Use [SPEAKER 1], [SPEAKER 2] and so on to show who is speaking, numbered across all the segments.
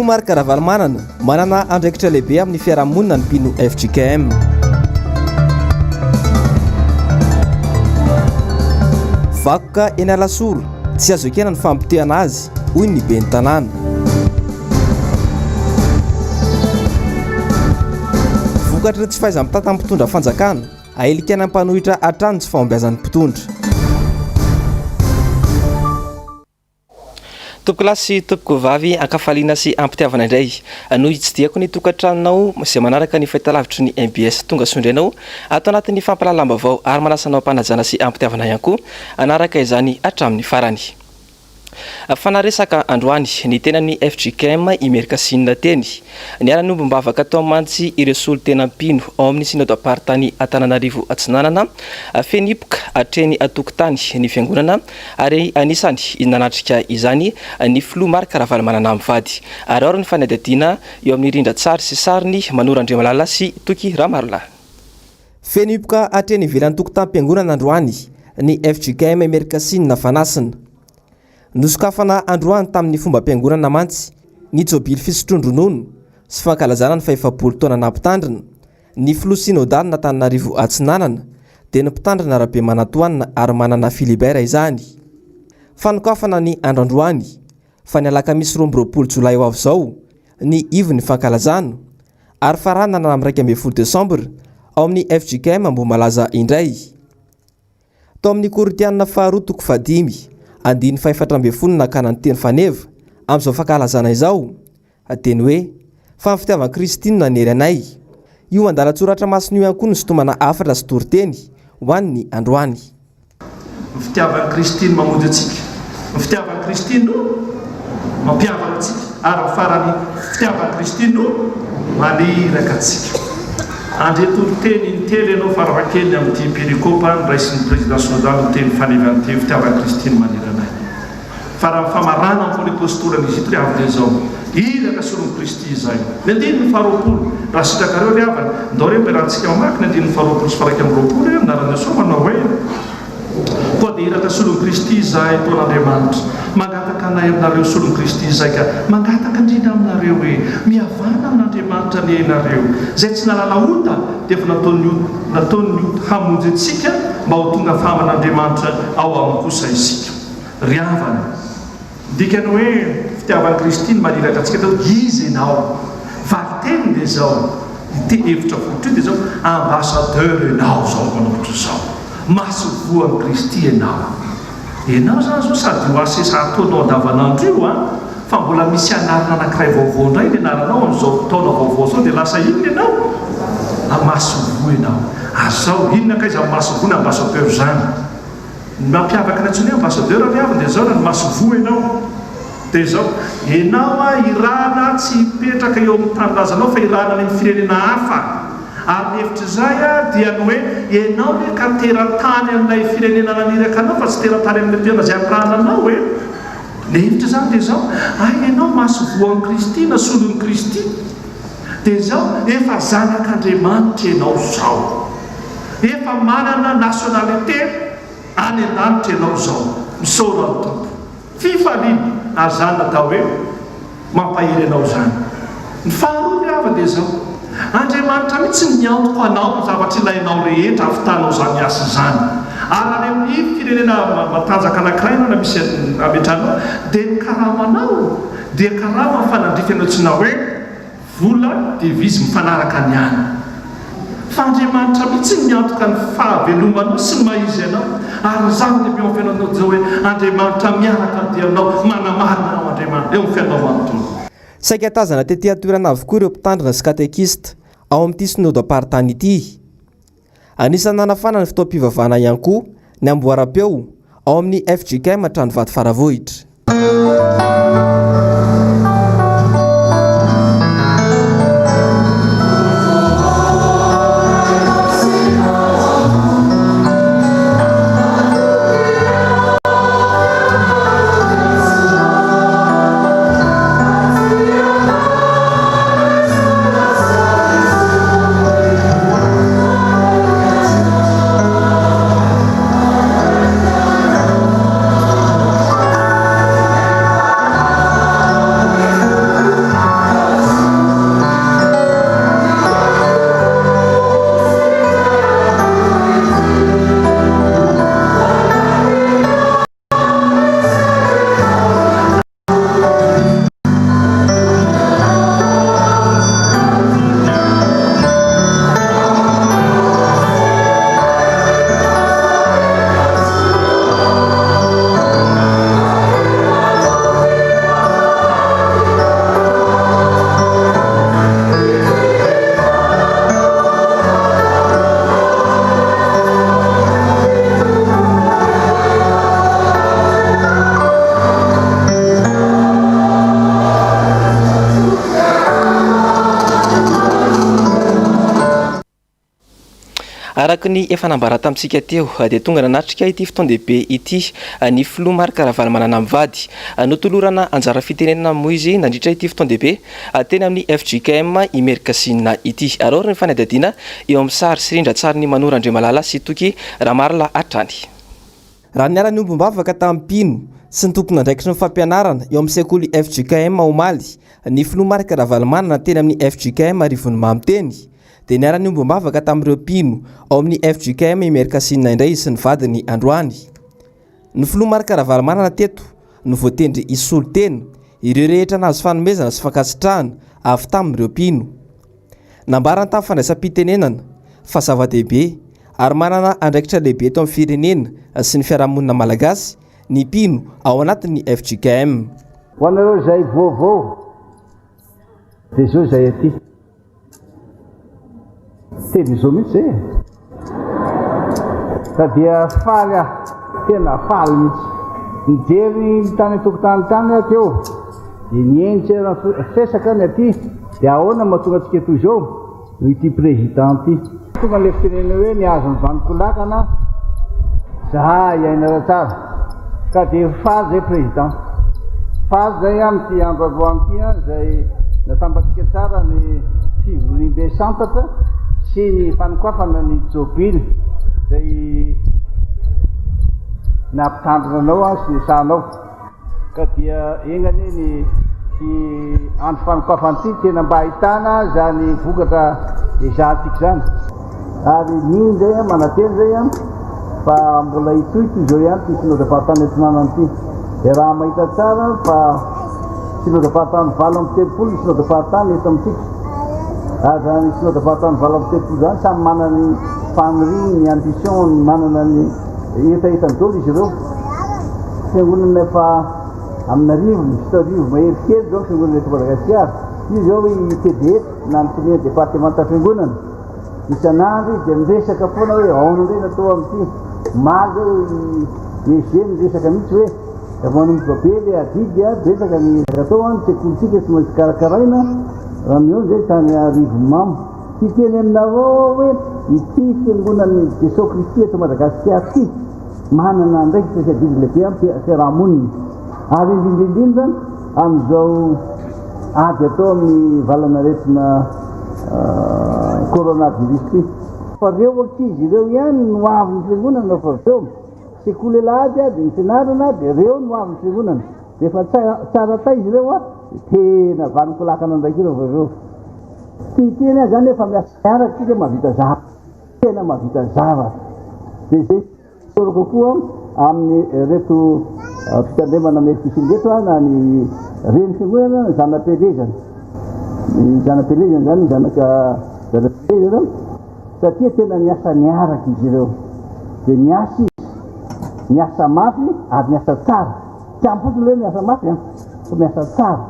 [SPEAKER 1] Marc Ravalomanana manana andraikitra lehibe amin'ny fiarahamonina ny mpino FJKM. Vakoka eny Alasoro tsy azo ekena ny fampitehana azy hoy ny ben'ny tanàna. Vokatra tsy faiza mitata mpitondra fanjakana ahelikana mpanohitra hatrany tsy fahombiazan'ny mpitondra.
[SPEAKER 2] Topoko lahy sy topoko vavy ankafaliana sy ampitiavana indray no hitsidihako ny tokantranonao izay manaraka ny fahitalavitry ny MBS tonga sondrainao ato anatin'ny fampalalam-baovao ary manasanao ampanajana sy ampitiavana ihany koa anaraka izany hatramin'ny farany. Fanaresaka androany ny tenan'ny FJKM Imerika Sinina teny niarany ombom-bavaka tao mantsy ireo solo tena mpino ao amin'ny synode apartany Antananarivo Atsinanana fenipoka hatreny atokotany ny fiangonana ary anisany nanatrika izany ny filoha Marc Ravalomanana mivady ary ao ny fanadihadiana eo amin'ny rindran-tsary sy sariny Manoran-Andriamalala sy Toky Ramarola.
[SPEAKER 1] Fenipoka hatreny ivelan'ny tokotam-piangonana androany ny FJKM Imerika Sinina fanasina. Nosokafana androany tamin'ny fomba mpiangonana mantsy ny jobily fisotrondronono sy fankalazana ny fahefapolo taona nampitandrina ny filoha synodal n'Antananarivo Atsinanana dia ny mpitandrina arabe manatoanina ary manana Filibera izany. Fanokafana ny andro androany fa ny alakamisy 12 Jolay ho avy izao ny ivo ny fankalazana ary faranana amin'ny 1 Desambra ao amin'ny FJKM Ambohimalaza indray. Tao amin'ny Korintianina faharoa toko fadimy andiny 4 nakana ny teny faneva amin'izao fankalazana izao teny hoe fa ny fitiavan'i Kristina nery anay. Io andalatsoratra masina io ihany koa ny sotomana hafatra sy toriteny ho an'ny androany.
[SPEAKER 3] Ny fitiavan'i Kristina mamonjy antsika, ny fitiavan'i Kristina mampiavaka antsika ary ny farany fitiavan'i Kristina maniraka antsika. Andre toriteny ny telo ianao faravakely amin'ity perikopa nyraisin'ny président synodal ny teny fanevany teny fitiavan'i Kristina maniranay. Fa raha famarana amin'ny fôle-apôstolan'izy ito avy dia izao iraka solon'i Kristy izay. Ny andininy faharoapolo raha sitrakareo ry havana ndao reo mpiarahantsika mamaky ny andininy faharoapolo sy faraika amin'ny roapolo eo narana soa manao hoe koa dia iraka solon'i Kristy izay taon'Andriamanitra mangataka anay aminareo solon'i Kristy izay ka mangataka indrindra aminareo hoe mihavana amin'Andriamanitra ny ianareo izay tsy nalala ota dia efa nataony hamonjy antsika mba ho tonga fahaman'Andriamanitra ao amin'ny kosa isika. Ry havana dikany hoe fitiavan'i Kristina maniraka antsika tao izy ianao valiteny dia izao ity hevitra fotra io dia izao ambassadeur ianao izao manaotra izao masovoan'i Kristy ianao zany zao sady ho asesa ataonao andavanandro io fa mbola misy anarana anankiray vaovao indray ny anaranao amin'izao taona vaovao zao dia lasa inona ianao amasovo ianao azao inona ka izy amasovo ny ambassadeur zany mampiavaka ny antsony ambassadeur ry havana dia zao ny masovo ianao dia zao ianao irana tsy hipetraka eo amin'ny tanindrazanao fa irana ny firenena hafa ary ny hevitra izay dia ny hoe ianao le ka teratany amin'ilay firenena naniraka anao fa tsy teratany amin'ny toerana izay amprana anao hoe ny hevitra zany dia zao ianao masovoan'i Kristy na solon'i Kristy dia zao efa zanak'Andriamanitra ianao zao efa manana nationalité any an-danitra ianao zao misaora ny tompo fifaliana azany atao hoe mampahery anao zany. Ny faharoa ny hava dia zao Andriamanitra mihitsy niantoko anao ny zavatra ilainao rehetra afitanao zany asa zany ary any amin'ny firenena matanjaka anankiray ianao na misy ametranao dia ny karamanao dia karama fanandrify tsy hoe vola devizy mifanaraka ny any fa Andriamanitra mihitsy niantoka ny fahavelomanao sy ny maizy ianao ary zany dia miafianao zao hoe Andriamanitra miaraka dia anao manamarina ao Andriamanitra eo ny fianaovany.
[SPEAKER 1] Saika tazana tetỳ toerana avokoa ireo mpitandrina sy katekista ao amin'ity synode apartany ity. Anisany nanafana ny fitaom-pivavahana ihany koa ny amboaram-peo ao amin'ny FJKM Tranovato Faravohitra.
[SPEAKER 2] Araka ny efa nambara tamintsika teo dia tonga nanatrika ity fotoan-dehibe ity ny filoha Marc Ravalomanana Mivady notolorana anjara fitenenana moa izy nandritra ity fotoan-dehibe teny amin'ny FJKM Imercasinina ity. Ary ny fanadihadiana eo amin'ny sary sy rindran-tsary ny Manoro Andriamalala sy Toky Ramarla Atrany.
[SPEAKER 1] Raha niara ny ombom-bavaka tamin'ny mpino sy ny tompona andraikitry ny fampianarana eo amin'ny sekoly FJKM Omaly ny filoha Marc Ravalomanana teny amin'ny FJKM Rivony Mamiteny dia niara ny ombom-bavaka tamin'ireo mpino ao amin'ny FJKM Imercasinina indray sy ny vadiny androany. Ny filoha Marc Ravalomanana teto no voatendry isolo teny ireo rehetra nahazo fanomezana sy fankasitrahana avy tamin'ireo mpino. Nambarana tamin'ny fandraisam-pitenenana fa zava-dehibe ary manana andraikitra lehibe eto amin'ny firenena sy ny fiarahamonina malagasy ny mpino ao anatin'ny FJKM.
[SPEAKER 4] Ho anareo izay vaovao dia izao izay aty teny izao mihitsy e ka dia faly tena faly mihitsy nijery ny tany tokotany tany ateo dia nienjera fesaka ny aty dia ahoana mahatonga antsika toy izao no ity président ity tonga le firenena hoe niazo ny vanikolakana zahay iainara tsara ka dia faly zay président faly zay amin'ity andro alohan'ity zay natambatsika tsara ny fivorimbe santatra sy ny fanokafana ny jobily zay nampitandronanao sy ny sanao ka dia enany ny andro fanokafan'ity tena mba ahitana zany vokatra ezahantsika zany ary niny zay manateny zay fa mbola itoito izao ihany ty synodam-paharitany entinanany ity dia raha mahita tsara fa synodam-paharitany valo amby telopolo ny synodam-paharitany eto amintsika ary zany synodam-paharitany valo amby telopolo zany samy manana ny faniriny ny ambition manana ny etaetany dolo izy ireo fiangonana efa amina rivo ny sitarivo mahery kely zao fiangonana eto Madagasikara io zao TDF na ny tenena départementa fiangonana isan'andro dia miresaka foana hoe aona indray natao amin'ity maly EG miresaka mihitsy hoe manomboka be le adidy resaka ny atao ny sekolitsika sy maintsy karakaraina raha mio zay tany Rivo Mamo ty teny aminareo hoe ity fiangonan'ny Jesosy Kristy eto Madagasikara ty manana ndraiky spesiality lehibe amin'ny fiarahamonina ary indrindrindrindra amin'izao ady atao amin'ny valanaretina coronavirus ty fa reo ankizy ireo ihany no avy ny fiangonana fa reo sekoly lady dia ny fianarana dia reo no avy ny fiangonana dia fa tsara tay izy ireo tena vanikolakana ndraiky ireo reo ty teny zany efa miasa miaraka tsika mahavita zava tena mahavita zava dia zay soro kokoa amin'ny reto fitandremana Melkisedeka na ny reny fiangonana zanapelezana ny zanapelezana zany ny zanapelezana satria tena miasa miaraka izy ireo dia miasa izy miasa mafy ary miasa tsara tsy ampotony hoe miasa mafy fa miasa tsara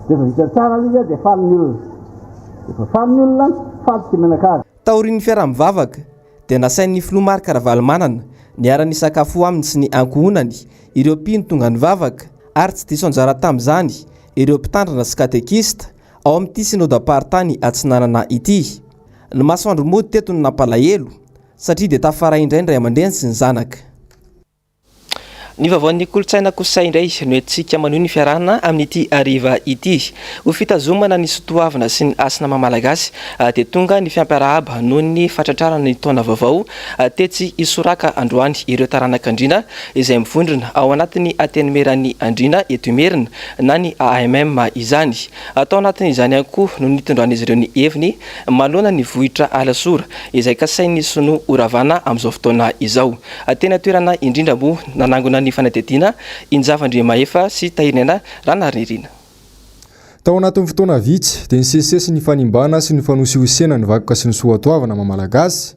[SPEAKER 4] dia fa vita tsara izy dia faliny olona dia fa faliny olona fatoky menakazy.
[SPEAKER 1] Taorian'ny fiaraha-mivavaka dia nasain'ny filoha Marc Ravalomanana niara-ny sakafo aminy sy ny ankohonany ireo mpino tonga nivavaka ary tsy diso anjara tamin'izany ireo mpitandrina sy katekista ao amin'ity synodam-paharitany Atsinanana ity. Ny masoandro mody teto no nampalahelo satria dia tafara indraindray aman-dreny sy ny zanaka.
[SPEAKER 2] Ny vaovaon'ny kolotsaina kosa indray no entsika manohy ny fiarahana amin'ity ariva ity ho fitazomana ny sotoavina sy ny asina mamalagasy dia tonga ny fiampiarahaba noho ny fatratrarana ny taona vaovao tetsy Isoraka androany ireo taranaka andrina izay mivondrona ao anatin'ny atenimeran'ny andrina eto Imerina na ny AMM izany. Atao anatin'izany ihany koa no nitondrahan'izy ireo ny heviny manoloana ny vohitra Alasora izay kasain'ny Sono Oravana amin'izao fotoana izao. Tena toerana indrindra moa nanangona ny fanadihadiana Injavandriamahefa sy Tahinena Ranaririna.
[SPEAKER 5] Tao anatin'ny fotoana vitsy dia nisesesy ny fanimbana sy ny fanosiosena ny vakoka sy ny soatoavana mamalagasy.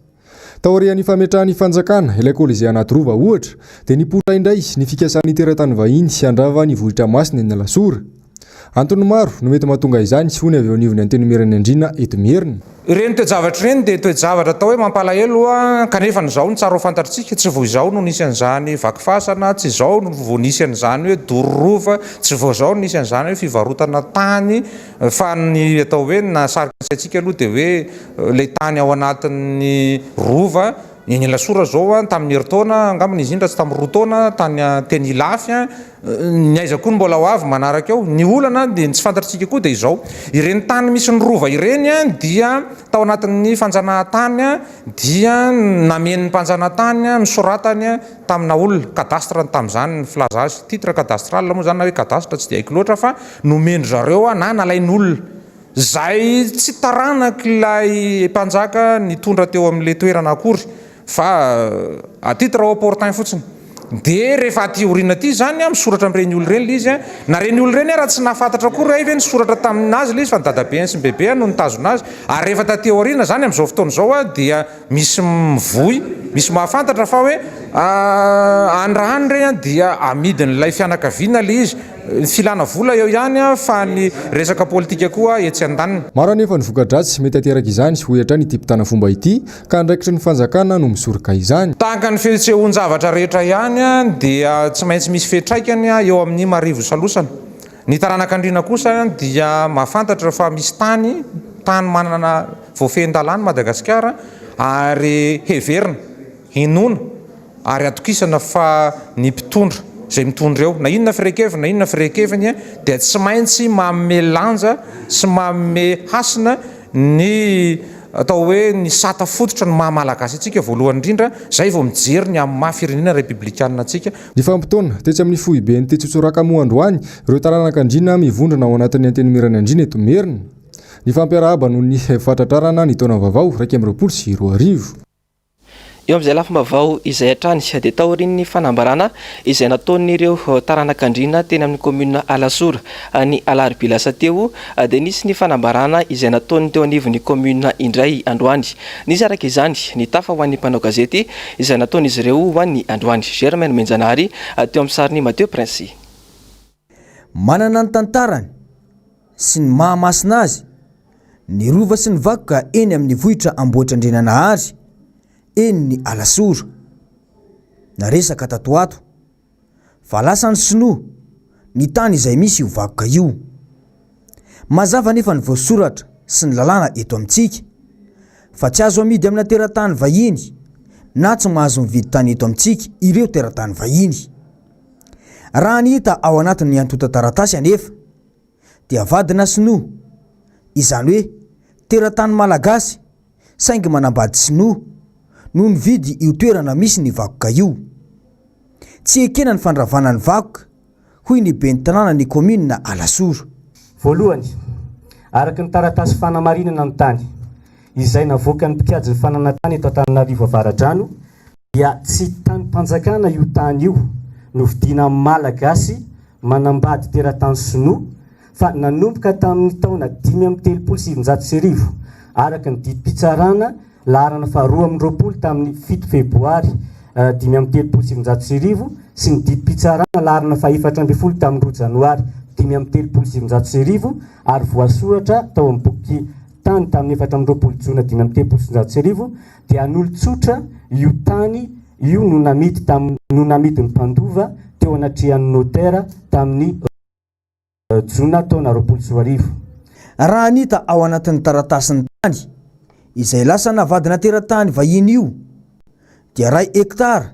[SPEAKER 5] Taorian'ny fametrahan'ny fanjakana ilay kolizia anaty rova ohatra dia nipotra indray ny fikasan'ny teratany vahiny sy andrava ny vohitra masina ny Alasora. Antony maro no mety mahatonga izany sy hony avy eo anivony antenimerany andrina eto Merina.
[SPEAKER 6] Ireny toejavatra ireny dia toejavatra atao hoe mampalahelo kanefa n'izao ny tsara ho fantatritsika tsy vao izao no nisy an'izany vaky fasana, tsy izao no vao nisy an'izany hoe dororova, tsy vao izao no nisy an'izany hoe fivarotana tany, fa ny atao hoe nasarika antsika aloha dia hoe ilay tany ao anatin'ny rova. Eny Lasora zao tamin'ny herintaona angamba izy indra tsy tamin'ny roa taona tany teny Ilafy ny aiza koa mbola ho avy manaraka eo ny olana dia tsy fantatritsika koa dia izao ireny tany misy ny rova ireny dia tao anatin'ny fanjanahantany dia namen'ny mpanjanahantany misoratany tamina olona kadastra tamin'izany ny filaza azy titre kadastrale moa zany na hoe kadastra tsy dia haiko loatra fa nomeny zareo na nalain'olona zay tsy taranaka ilay mpanjaka nitondra teo amin'ilay toerana akory fa à titre opportun fotsiny dia rehefa aty oriana aty zany misoratra amin'ireny olona ireny izy na reny olona ireny raha tsy nahafantatra akory ve nisoratra taminazy ilay izy fa ny dadabeany sy ny bebeany no nitazona azy ary rehefa taty aoriana zany amin'izao fotoana izao dia misy mivoy misy mahafantatra fa hoe andrahany ireny dia amidin'ilay fianakaviana ilay izy filana vola eo ihany fa ny resaka politika koa etsy an-daniny.
[SPEAKER 5] Maro anefa ny voka-dratsy mety ateraka izany sy ho etra ny ity-pitana fomba ity ka andraikitry ny fanjakana no misoroka izany.
[SPEAKER 6] Tahaka ny fihetsehoan-javatra rehetra ihany dia tsy maintsy misy fiantraikany eo amin'ny marivo salosana. Ny taranak'andriana kosa dia mahafantatra fa misy tany manana voafehin-dalàna Madagasikara ary heverina, hinona ary atokisana fa ny mpitondra zay mitondra eo na inona firekeviny dia tsy maintsy manome lanja sy manome hasina ny atao hoe ny sata fototra ny mahamalagasy atsika voalohany indrindra zay vao mijery ny amin'ny maha-firenena republikanina atsika.
[SPEAKER 5] Ny fampitona tetsy amin'ny fohibe ny tetsotsoraka moa androany ireo taranak'andriana mivondrona ao anatin'ny antenimerany andrina eto Merina. Ny fampiarahaba noho ny fatatrarana ny taona vaovao 2024.
[SPEAKER 2] Eo amin'izay lafim-baovao izay hatrany dia taorian'ny fanambarana izay nataon'ireo taranak'andriana teny amin'ny komuna Alasora ny alarobia lasa teo dia nisy ny fanambarana izay nataony teo anivon'ny komuna indray androany. Nisy araka izany ny tafa ho an'ny mpanao gazety izay nataon'izy ireo ho an'ny androany. Germaine Menjanary teo amin'ny sariny Mateo Prince.
[SPEAKER 7] Manana ny tantarany sy ny mahamasina azy ny rova sy ny vakoka eny amin'ny vohitra Ambohitrandrenanahary eny ny Alasora na resaka tatoato fa lasa ny sinoa ny tany izay misy io vakoka io. Mazava nefa ny voasoratra sy ny lalàna eto amintsika fa tsy azo amidy amina teratany vahiny na tsy mahazo mividy tany eto amintsika ireo teratany vahiny. Raha ny hita ao anatin'ny antota taratasy anefa dia vadina sinoa izany hoe teratany malagasy saingy manambady sinoa no nividy io toerana misy ny vakoka io. Tsy ekena ny fandravana ny vakoka hoy ny ben'ny tanàna ny komuna Alasora.
[SPEAKER 8] Voalohany, araka ny taratasy fanamarinana ny tany izay navoaka ny mpikajy ny fananantany eto Antananarivo Avaradrano dia tsy tany mpanjakana io tany io no vidina malagasy manambady teratany sinoa fa nanomboka tamin'ny taona 5telopolo araka ny didim-pitsarana laharana faharoa amin'ny roapolo tamin'ny 7 febroary 5telopolo sy ny didim-pitsarana laharana fahaefatra ambin'ny folo tamin'ny 2 janoary 5telopolo ary voasoratra tao amin'ny boky tany tamin'ny 4 amin'ny roapolo jona 5telopolo dia an'olon-tsotra io tany io no namidin'ny mpandova teo anatrehan'ny notera tamin'ny jona taona 2020.
[SPEAKER 7] Raha anita ao anatin'ny taratasin'ny tany izay lasa navadina teratany vahiny io dia 2 hektara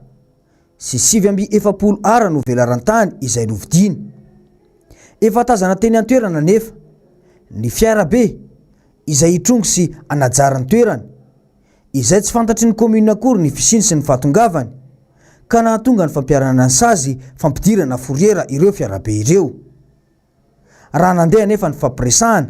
[SPEAKER 7] sy 7,7 ara no velarantany izay novidiny. Efa tazana teny an-toerana nefa ny fiarabe izay hitrongo sy anajarany toerana izay tsy fantatry ny komuna akory ny fisiny sy ny fatongavany ka nahatonga ny fampiarana ny sazy fampidirana foriera ireo fiarabe ireo. Raha nandeha nefa ny fampiresahana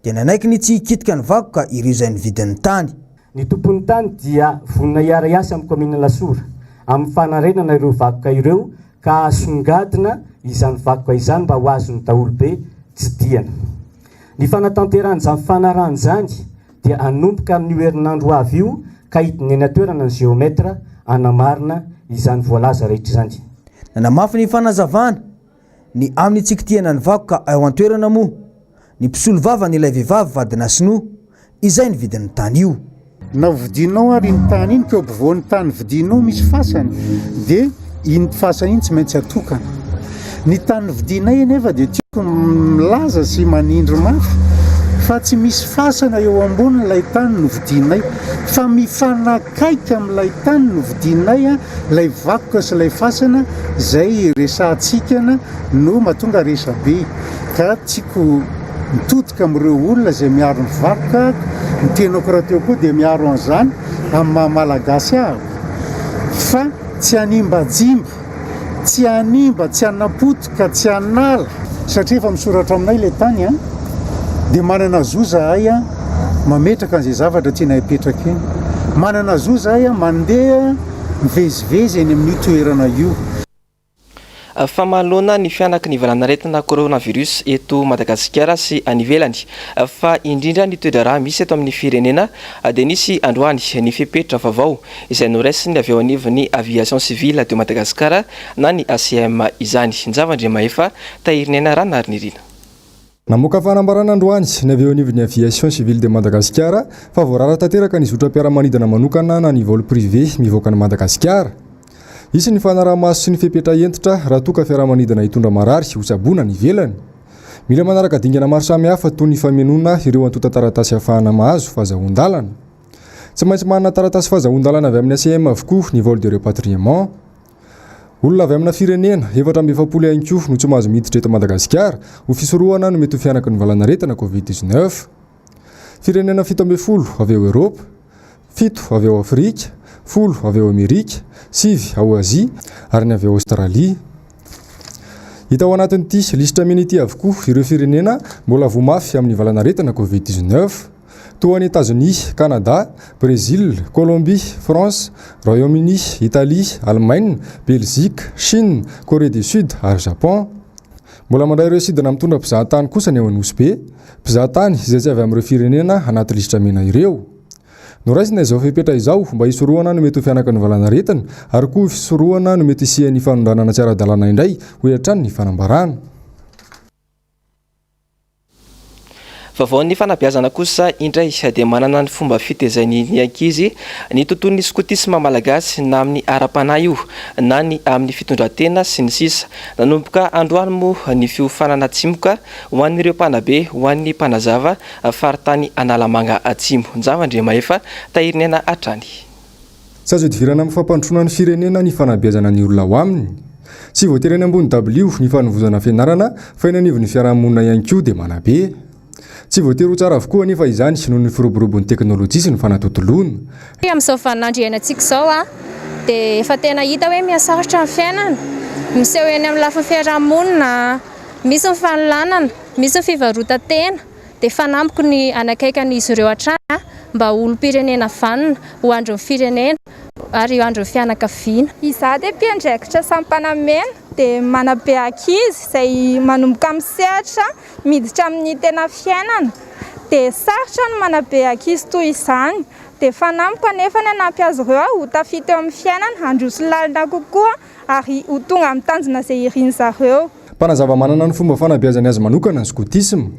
[SPEAKER 7] dia nanaiky ny tsy hikitika ny vakoka ireo izay nividin'ny tany.
[SPEAKER 8] Ny tompon'ny tany dia vonina iara-iasa amin'ny komuna Lasora amin'ny fanarenana ireo vakoka ireo ka asongadina izany vakoka izany mba ho azon'ny daholobe tsy diana. Ny fanatanteran'izany fanarahana izany dia anomboka amin'ny herinandro avy io ka hidiny eny an-toerana ny geometra anamarina izany voalaza rehetra izany.
[SPEAKER 7] Nanamafy ny fanazavana ny amin'ny tsikitiana ny vakoka ao an-toerana moa ny mpisolo vavany ilay vehivavy vadina sinoa izay ny vidin'ny tany io.
[SPEAKER 9] Na vidinao ary ny tany iny keo ampovoan'ny tany vidinao misy fasany dia iny fasany iny tsy maintsy atokana. Ny tany vidinay anefa dia tiako milaza sy manindry mafy fa tsy misy fasana eo ambony ilay tany no vidinay fa mifanakaiky amin'ilay tany no vidinay ilay vakoka sy ilay fasana izay resantsika no mahatonga resabe ka tiako mitodika amin'ireo olona izay miaro ny vakoka ny tenako raha teo koa dia miaro an'izany amin'ny mahamalagasy ahako fa tsy animbajimba tsy animba tsy anapotika tsy anala satria efa misoratra aminay ilay tany dia manana zo zahay mametraka an'izay zavatra tiana hipetraka eny, manana zo zahay mandeha mivezivezy eny amin'io toerana io.
[SPEAKER 2] Famalona ny fianaky ny valanaretina coronavirus eto Madagasikara sy any ivelany fa indrindra ny toedra raha misy eto amin'ny firenena dia nisy androany ny fepetra vaovao izay noraisiny avy eo anivon'ny aviation civile de Madagasikara na ny ACM izany. Nzava-ndrema efa tahirinena ranary nirina.
[SPEAKER 5] Namoaka fanambarana androany ny avy eo anivon'ny aviation civile de Madagasikara fa voarara tanteraka ny zotra-piaramanidina manokana na ny vol privé mivoaka ny Madagasikara. Isy ny fanaraha-maso sy ny fepetra entitra raha toka fiaramanidina hitondra marary ho sabona ny velany. Mila manaraka dingana maro samihafa toy ny famenona ireo antota taratasy ahafahana mahazo fahazahon-dalana. Tsy maintsy manana taratasy fahazahon-dalana avy amin'ny ACM avokoa ny vol de repatriement. Olona avy amina firenena 470 ihany koa no tsy mahazo miditra eto Madagasikara ho fisorohana no mety ho fianaky ny valanaretina Covid-19. Firenena 17 avy eo Europe, 7 avy eo Afrika, 10 avy eo Amerika, 7 ao Azia ary ny avy eo Australia. Hita ao anatin'ity listra minity avokoa ireo firenena mbola voamafy amin'ny valanaretina Covid-19 toa ny États-Unis, Canada, Brésil, Colombie, France, Royaume-Uni, Italie, Allemagne, Belgique, Chine, Corée du Sud ary Japon. Mbola mandray ireo sidina mitondra mpizahatany kosa ny ao Anosy be, mpizahatany izay tsy avy amin'ireo firenena anaty listra mena ireo. Noraisina izao fepetra izao mba hisorohana no mety ho fianaka ny valanaretina ary koa fisorohana no mety hisian'ny fanondranana tsy ara-dalàna indray ho hatrany ny fanambarana.
[SPEAKER 2] Vaovao ny fanabeazana kosa indray dia manana ny fomba fitezany ny ankizy ny tontolon'ny skotisma malagasy na amin'ny ara-panahy io na ny amin'ny fitondran-tena sy ny sisa. Nanomboka androany moa ny fiofanana atsimoka ho an'ireo mpanabe ho an'ny mpanazava faritany Analamanga atsimo. Nzava-ndrema efa tahirinena hatrany.
[SPEAKER 5] Tsy azo idivirana amin'ny fampandrosoana ny firenena ny fanabeazana ny olona ho aminy. Tsy voatery any ambony W ny fanovozana fianarana fa eny anivon'ny fiarahamonina ihany koa dia manabe. Tsy voatery ho tsara avokoa anefa izany noho ny firoborobon'ny teknôlôjia sy ny fanatotoloana.
[SPEAKER 10] Amin'izao vaninandro iainantsika izao dia efa tena hita hoe mihasarotra ny fiainana. Miseho eny amin'ny lafiny fiarahamonina, misy ny fanolanana, misy ny fivarotan-tena dia fanamiko ny anakaikan'izy ireo hatrany mba olom-pirenena vanona ho andron'ny firenena ary ho andron'ny fianakaviana.
[SPEAKER 11] Izaho dia mpiandraikitra sampam-panamena dia manabe ankizy izay manomboka misehatra miditra amin'ny tena fiainana dia sarotra no manabe ankizy toy izany dia fanamiko anefa ny hanampy azy ireo ho tafita eo amin'ny fiainana handroso lalina kokoa ary ho tonga amin'ny tanjona izay iriany zareo.
[SPEAKER 5] Mpanazava manana ny fomba fanabeazany azy manokana ny skotisma.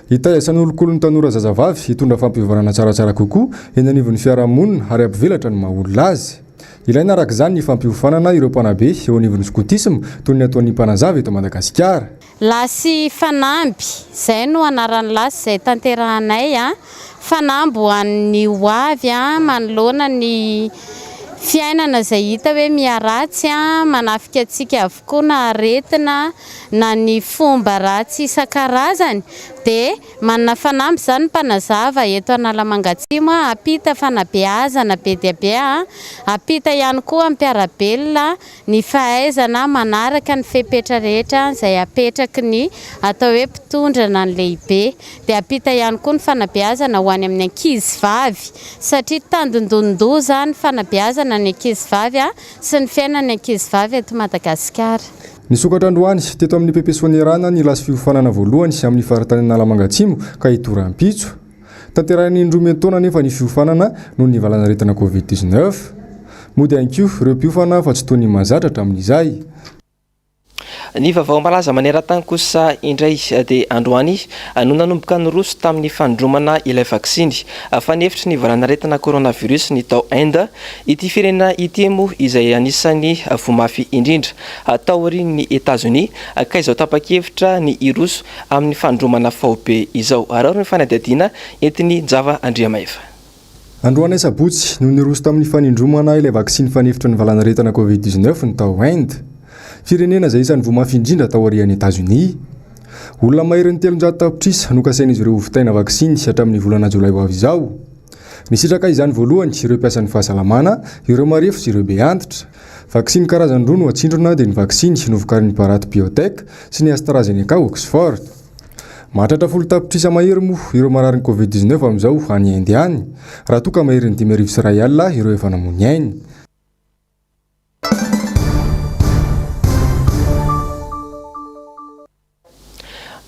[SPEAKER 5] Hitaisan'ny olokolon'ny tanora zazavavy hitondra fampivoarana tsaratsara kokoa eny anivon'ny fiarahamonina ary ampivelatra ny maha-olona azy. Ilaina araka izany ny fampiofanana ireo mpanabe eo anivon'ny skotisma toy ny ataon'ny mpanazava eto Madagasikara.
[SPEAKER 12] Lasy fanamby, izay no anaran'ny lasy izay tanterahanay fanamby ho an'ny hoavy manoloana ny fiainana izay hita hoe miaratsy manafika antsika avokoa na aretina na ny fomba ratsy isan-karazany dia manana fanamby izany mpanazava eto Analamanga atsimo apita fanabeazana be dia be apita ihany koa ampiarabelona ny fahaizana manaraka ny fepetra rehetra izay apetraky ny atao hoe mpitondrana ny lehibe dia apita ihany koa ny fanabeazana ho any amin'ny ankizy vavy satria tandondondoza zany fanabeazana ny ankizy vavy sy ny fiainan'ny ankizy vavy eto Madagasikara.
[SPEAKER 5] Nisokatra androany teto amin'ny PP-soanerana ny lasy fiofanana voalohany sy amin'ny faritany Analamanga atsimo ka hitoram-pitso. Tanterahiny indroa taona nefa ny fiofanana noho ny valanaretina Covid-19. Mody ihany koa ireo mpiofana fa tsy toy ny mahazatra hatramin'izay.
[SPEAKER 2] Ny vaovao malaza maneran-tany kosa indray dia androany no nanomboka nyroso tamin'ny fandromana ilay vaksiny fanefitry ny valan'aretina coronavirus ny tao Inde. Ity firenena ity moa izay anisany vomafy indrindra taorian'ny États-Unis ka izao tapa-kevitra ny iroso amin'ny fandromana faobe izao. Arao ny fanadihadiana entiny Java Andriamaeva.
[SPEAKER 5] Androany sabotsy no niroso tamin'ny fanindromana ilay vaksiny fanefitra ny valan'aretina Covid-19 ny tao Inde. Firenena izay isan'ny vomafy indrindra taorian'ny États-Unis. Olona mahery 300 tapitrisa no kasain'izy ireo vitaina vaksiny hatramin'ny volana Jolay ho avy izao. Nisitraka izany voalohany ireo mpiasan'ny fahasalamana, ireo marefo sy ireo be antitra. Vaksiny karazany roa no atsindrona dia ny vaksiny novokarin'ny Bharat Biotech sy ny AstraZeneca Oxford. Mahatratra 10 tapitrisa mahery moa ireo marary ny Covid-19 amin'izao any Inde any. Raha toa ka mahery ny 5,000 raiala ireo efa namony ainy.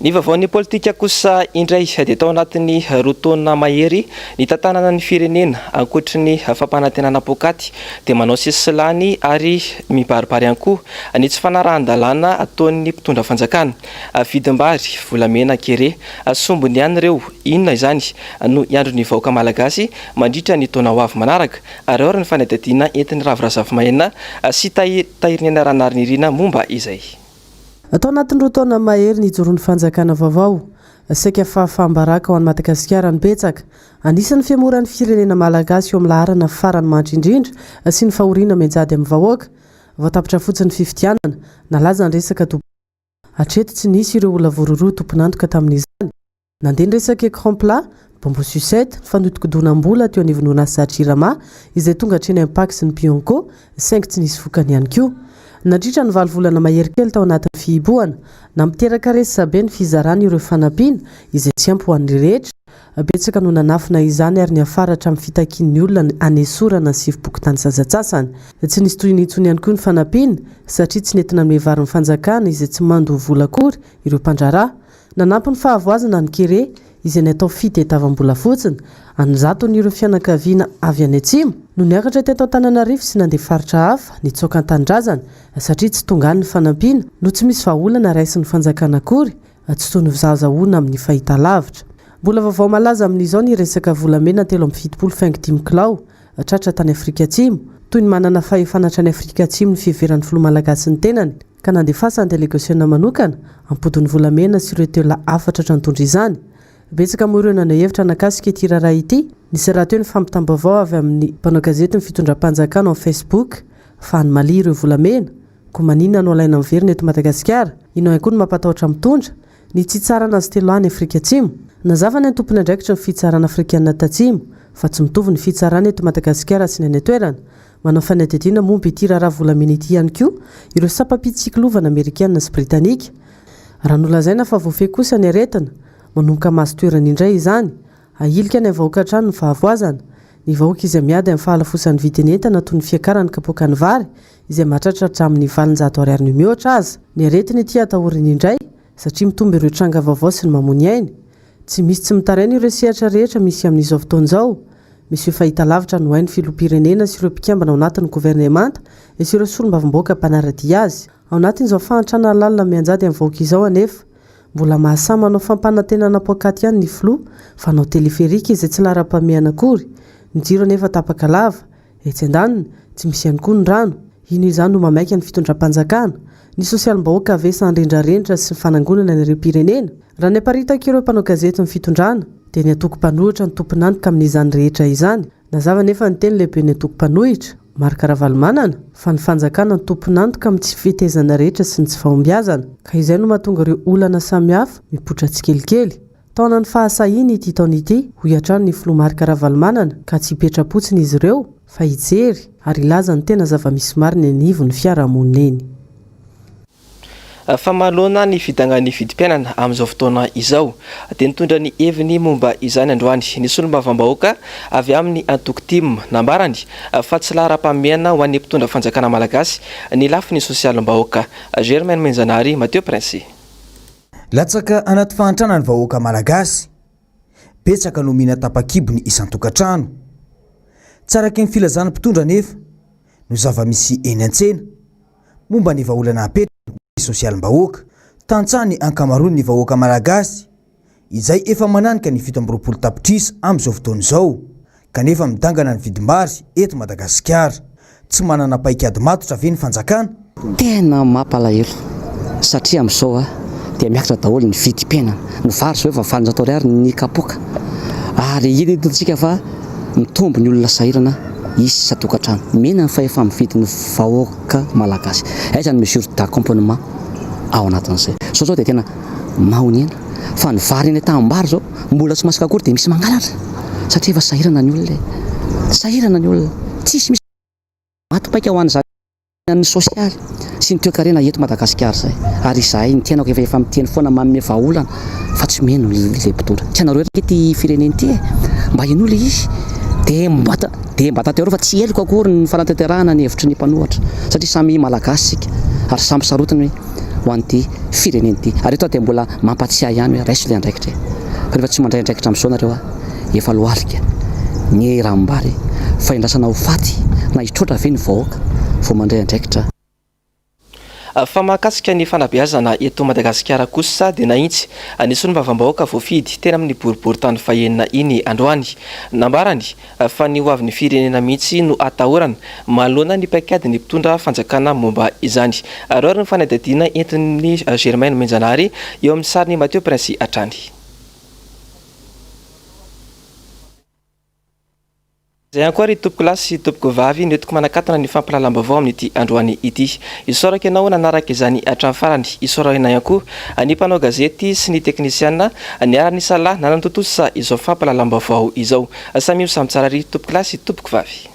[SPEAKER 2] Ny vaovaon'ny politika kosa indray dia tao anatin'ny roa taona mahery ny tantanana ny firenena ankoatry ny fampanantenana pokaty dia manao sisilany ary mibaribary ihany koa ny tsy fanarahan-dalàna ataon'ny mpitondra fanjakana. Vidim-bary volamena kere sombony ihany ireo inona izany no iandro ny vahoaka malagasy mandritra ny taona ho avy manaraka ary ora ny fanadihadiana entin'ny Ravirazavimahena sy Tahiriniana Ranarynirina momba izay.
[SPEAKER 13] Atao anatin'ny roa taona mahery ny joroan'ny fanjakana vaovao saika fahafahambaraka ho an'i Madagasikara ny betsaka. Anisan'ny fiamoran'ny firenena malagasy eo amin'ny laharana farany mandry indrindra sy ny fahoriana menjady amin'ny vahoaka. Voatapitra fotsiny fifidianana nalaza ny resaka hatreto tsy nisy ireo olona voaroroa tompon'antoka tamin'izany. Nandeha ny resaka écran plat, bombo sucette, fanodikodonam-bola teo anivon'ny Satrama izay tonga hatreny Impact sy ny Pionco, 5 tsy nisy vokany ihany koa. Nandritra ny 7 volana mahery kely tao anatin'ny fihibohana, namiteraka resasa be ny fizarana ireo fanampiana izay tsy ampy ho an'ny rehetra. Betsaka no nanafina izany ary ny afaratra amin'ny fitakian'ny olona anesorana sy sivibokotany sazatsasany. Tsy nisy toy n'intsony ihany koa ny fanampiana satria tsy nentina amin'ny varin'ny fanjakana izay tsy mando vola akory ireo mpandraraha. Nanampy ny fahavoazana ny kere izay natao fitadiavam-bola fotsiny. Anjaton'ireo fianakaviana avy any atsimo no niakatra teto Antananarivo sy nandeha faritra hafa nitsoaka an-tanindrazana satria tsy tonga ny fanampiana no tsy misy vahaolana raisin'ny fanjakana akory tsy toy ny zazahoana amin'ny fahitalavitra. Mbola vaovao malaza amin'izao ny resaka volamena 3,75 kilao tratra tany Afrika Atsimo toy ny manana fahefanatra ny Afrika Atsimo ny fiheveran'ny filoha malagasy ny tenany ka nandefasa ny delegasiona manokana ampodin'ny volamena sy ireo teo afatra trantondra izany. Betsaka moa ireo nanahevitra nakasika ity raharaha ity nisy raha teo ny fampitambavao avy amin'ny mpanao gazety ny fitondram-panjakana amin'ny Facebook fa anomalia ireo volamena ko maninona no alaina miverina eto Madagasikara inao ihany koa no mampatahotra mitondra ny tsy tsarana azy telo any Afrika Atsimo. Nazavana ny tompony andraikitra ny fitsarana afrikanina tatsimo fa tsy mitovy ny fitsarana eto Madagasikara sy ny any toerana. Manao fanadihadiana momba ity raharaha volamena ity ihany koa ireo sapapitsiklovana Amerikana sy Britanika. Raha nolazaina fa voafehy kosa ny aretina manomboka maso toerana indray izany. Ahilika ny vahoaka hatrany ny fahavoazana. Ny vahoaka izay miady amin'ny fahalafosan'ny vidiny entana toy ny fiakarany kapoaka ny vary izay mahatratra hatramin'ny 700 ariary mihoatra aza. Ny aretina ity atahoriny indray satria mitombo ireo tranga vaovao sy ny mamony ainy. Tsy misy tsy mitaraina ireo sehatra rehetra misy amin'izao fotoan'izao. Misy ireo fahitalavitra no hainy filoham-pirenena sy ireo mpikambana ao anatin'ny governemanta sy ireo solombavamboaka mpanaradia azy. Ao anatin'izao fahantrana lalina mianjady amin'ny vahoaka izao anefa mbola mahasama manao fampanantenana pokaty ihany ny filoha fanao teleferika izay tsy lara-pameana akory. Ny jiro anefa tapaka lava etsy andaniny tsy misy ihany koa ny rano. Ino izany no mamaika ny fitondram-panjakana. Ny sosialim-bahoaka avesa andrendrarendra sy fanangonana n'ireo pirenena. Raha ny aparitaka ireo mpanao gazety ny fitondrana dia ny atoko-panohitra ny tompon'antoka amin'izany rehetra izany. Nazava nefa ny teny lehibe ny atoko-panohitra Marc Ravalomanana fa ny fanjakana ny tompon'antoka amin'ny tsy fitezana rehetra sy ny tsy fahombiazana ka izay no mahatonga ireo olana samihafa mipotra tsikelikely. Tao anany fahasahiny ity taona ity ho hiatrano ny filoha Marc Ravalomanana ka tsy hipetra-potsiny izy ireo fa hijery ary ilaza ny tena zava-misy marina anivon'ny fiarahamonina eny.
[SPEAKER 2] Famaloana ny fidangan'ny vidim-piainana amin'izao fotoana izao dia nitondra ny heviny momba izany androany ny solombavambahoaka avy amin'ny Antokitim nambarany fa tsy lara-pameana ho an'ny mpitondra fanjakana malagasy ny lafiny sosialim-bahoaka. Germaine Menjanary, Matteo Prince.
[SPEAKER 7] Latsaka anaty fahantrana ny vahoaka malagasy petsaka no mihina tapa-kibony isan-tokantrano. Tsaraky ny filazana mpitondra nefa no zava-misy eny an-tsena momba ny vahaolana apetraka sosialim-bahoaka tantsany ankamaroany ny vahoaka malagasy izay efa mananika ny 7 tapitrisa amin'izao fotoana izao kanefa midangana ny vidim-bary eto Madagasikara tsy manana paikady matotra ve ny fanjakana
[SPEAKER 14] tena mampalahelo satria amin'izao dia miakatra daholo ny vidim-piainana ny vary zao efa 400 ariary ny kapoka ary hidintsika fa mitombo ny olona sahirana isa tokantrano mena fa efa mividy ny vahoaka malagasy aizany mesure d'accompagnement ao anatin'izay zao dia tena mahoniana fa ny vary eny tam-bary zao mbola tsy masaka akory dia misy mangalatra satria efa sahirana ny olona tsisy misy matopaika ho an'izany sosialy sy ny toe-karena eto Madagasikara zay ary izahay ny tianako efa miteny foana manome vahaolana fa tsy meno le mpitondra tsy anareo ety fireneny ty mba hin'olona izy dia mba tatereo fa tsy eliko akory ny fanatanterahana ny hevitry ny mpanohatra satria samy malagasy sika ary samy sarotiny ho an'ity fireneny ity ary eto dia mbola mampatsiahy ihany hoe raiso le andraikitra fa rehefa tsy mandray andraikitra amin'izao nareo efa loarika ny rambary fa indrasana ho faty na hitrotra ve ny vahoaka vao mandray andraikitra.
[SPEAKER 2] Fa mahakasika ny fanabeazana eto Madagasikara kosa dia nahitsy anisony vavam-bahoaka voafidy tena amin'ny boribory-tany fahenina iny androany nambarany fa ny hoavin'ny firenena mihitsy no atahorana manoloana ny paikady ny mpitondra fanjakana momba izany ary ny fanadadiana entin'ny Germaine Menjanary eo amin'ny sariny Matteo Prince Atrany. Zay ankora tompoko lahy sy tompoko vavy netiko manakatana ny fampalalam-baovao amin'ity androany ity isorako ianao nanaraka izany hatramin'ny farany isorako ianao ihany koa ny mpanao gazety sy ny teknisiana niara-ny salahy nanantotosa izao fampalalam-baovao izao samy io samy tsara ry tompoko lahy sy tompoko vavy.